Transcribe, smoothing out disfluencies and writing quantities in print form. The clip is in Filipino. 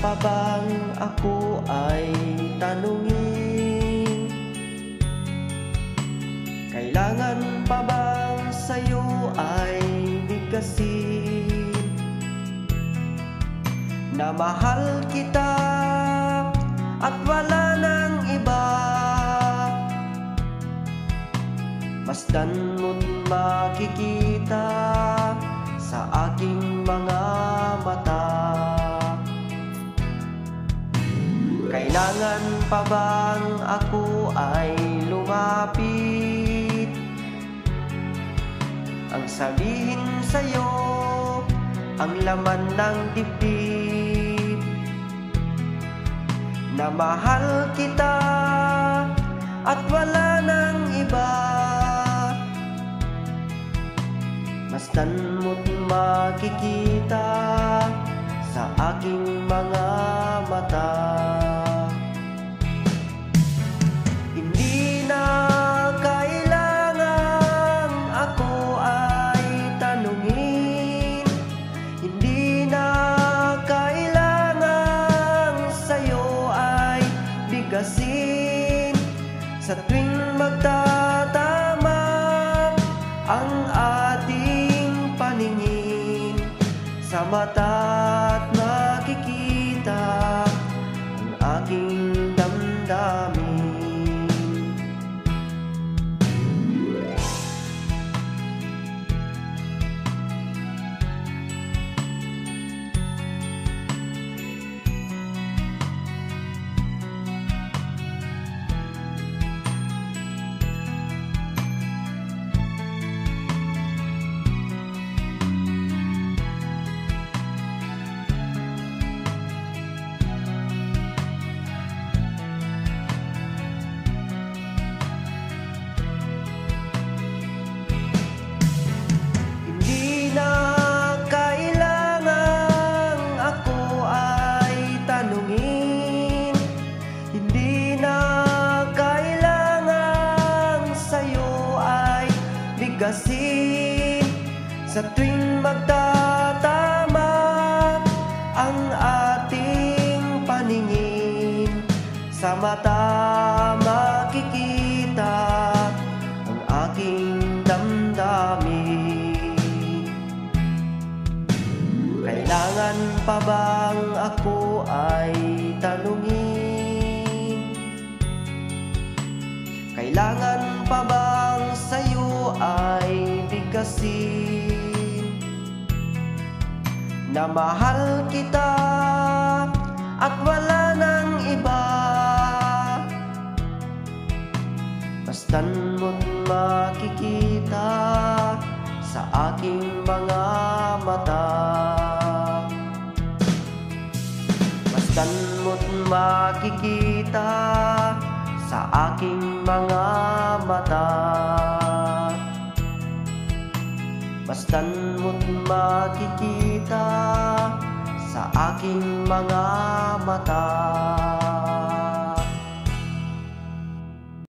pa bang ako ay tanungin? Kailangan pa bang sa'yo ay bigkasin na mahal kita at wala nang iba? Masdan mo't makikita sa aking mga mata. Kailangan pa bang ako ay lumapit? Ang sabihin sa'yo ang laman ng dibdib, na mahal kita at wala nang iba. Masdan mo't makikita sa aking mga mata. Hindi na kailangang ako ay tanungin, hindi na kailangang sa'yo ay bigkasin. Sa tuwing magtatama ang ating paningin, sa mata't makikita ang aking damdamin. Sa tuwing magtatama ang ating paningin, sa mata makikita ang aking damdamin. Kailangan pa bang ako ay tanungin? Kailangan pa bang sa'yo ay bigkasin na mahal kita at wala nang iba? Masdan mo't makikita sa aking mga mata. Masdan mo't makikita sa aking mga mata. Masdan mo't makikita sa aking mga mata.